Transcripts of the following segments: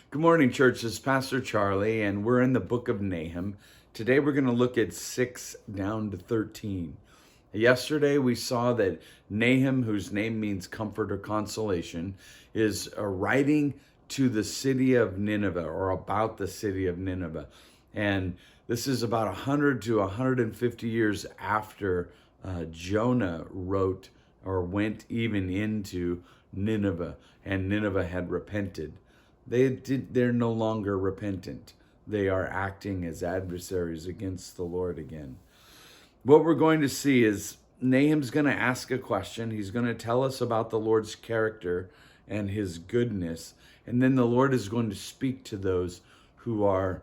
Good morning, church. This is Pastor Charlie, and we're in the book of Nahum. Today we're going to look at 6 down to 13. Yesterday we saw that Nahum, whose name means comfort or consolation, is writing to the city of Nineveh, or about the city of Nineveh. And this is about 100 to 150 years after Jonah wrote or went even into Nineveh, and Nineveh had repented. They're no longer repentant. They are acting as adversaries against the Lord again. What we're going to see is Nahum's going to ask a question. He's going to tell us about the Lord's character and his goodness. And then the Lord is going to speak to those who are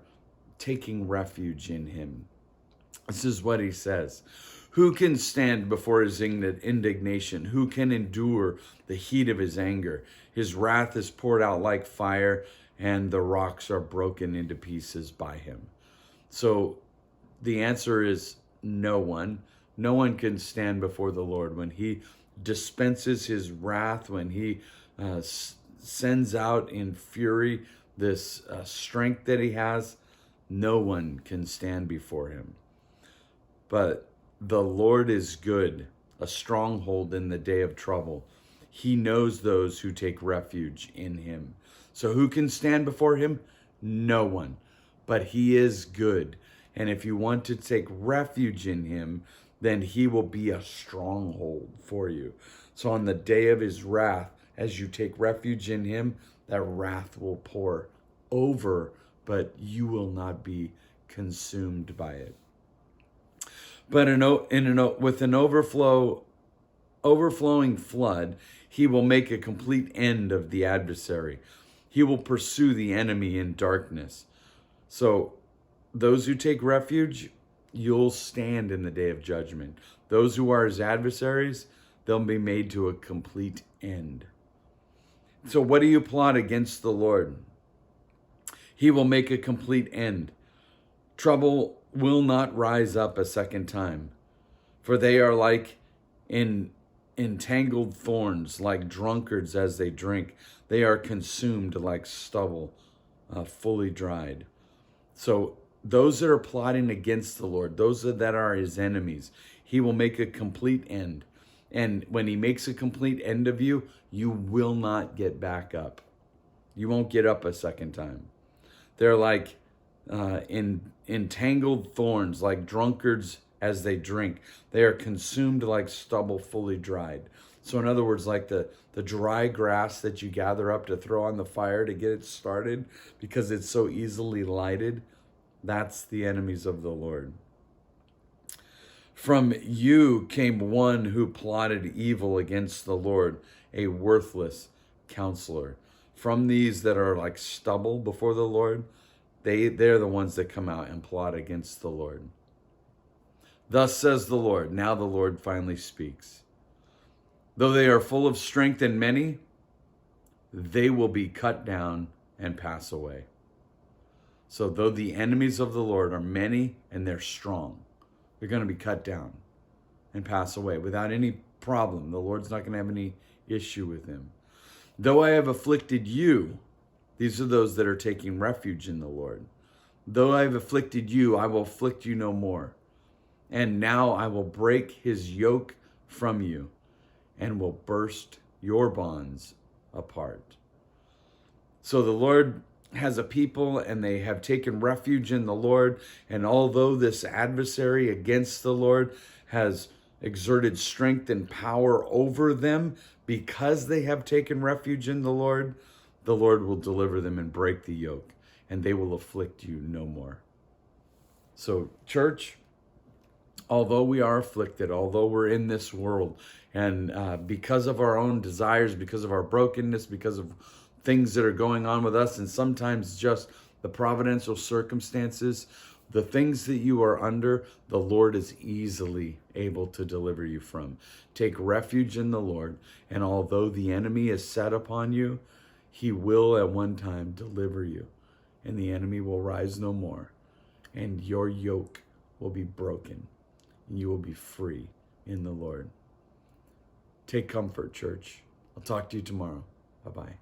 taking refuge in him. This is what he says. Who can stand before his indignation? Who can endure the heat of his anger? His wrath is poured out like fire, and the rocks are broken into pieces by him. So the answer is no one. No one can stand before the Lord. When he dispenses his wrath, when he sends out in fury this strength that he has, no one can stand before him. But the Lord is good, a stronghold in the day of trouble. He knows those who take refuge in him. So who can stand before him? No one. But he is good. And if you want to take refuge in him, then he will be a stronghold for you. So on the day of his wrath, as you take refuge in him, that wrath will pour over, but you will not be consumed by it. But with an overflowing flood, he will make a complete end of the adversary. He will pursue the enemy in darkness. So those who take refuge, you'll stand in the day of judgment. Those who are his adversaries, they'll be made to a complete end. So what do you plot against the Lord? He will make a complete end. Trouble will not rise up a second time, for they are like entangled thorns, like drunkards as they drink. They are consumed like stubble, fully dried. So those that are plotting against the Lord, those that are his enemies, he will make a complete end. And when he makes a complete end of you, you will not get back up. You won't get up a second time. They're like entangled thorns, like drunkards as they drink. They are consumed like stubble fully dried. So in other words, like the dry grass that you gather up to throw on the fire to get it started because it's so easily lighted, that's the enemies of the Lord. From you came one who plotted evil against the Lord, a worthless counselor. From these that are like stubble before the Lord, they're the ones that come out and plot against the Lord. Thus says the Lord. Now the Lord finally speaks. Though they are full of strength and many, they will be cut down and pass away. So though the enemies of the Lord are many and they're strong, they're going to be cut down and pass away without any problem. The Lord's not going to have any issue with them. Though I have afflicted you, these are those that are taking refuge in the Lord. Though I have afflicted you, I will afflict you no more. And now I will break his yoke from you and will burst your bonds apart. So the Lord has a people and they have taken refuge in the Lord. And although this adversary against the Lord has exerted strength and power over them because they have taken refuge in the Lord will deliver them and break the yoke, and they will afflict you no more. So, church, although we are afflicted, although we're in this world, and because of our own desires, because of our brokenness, because of things that are going on with us, and sometimes just the providential circumstances, the things that you are under, the Lord is easily able to deliver you from. Take refuge in the Lord, and although the enemy is set upon you, he will at one time deliver you, and the enemy will rise no more, and your yoke will be broken, and you will be free in the Lord. Take comfort, church. I'll talk to you tomorrow. Bye-bye.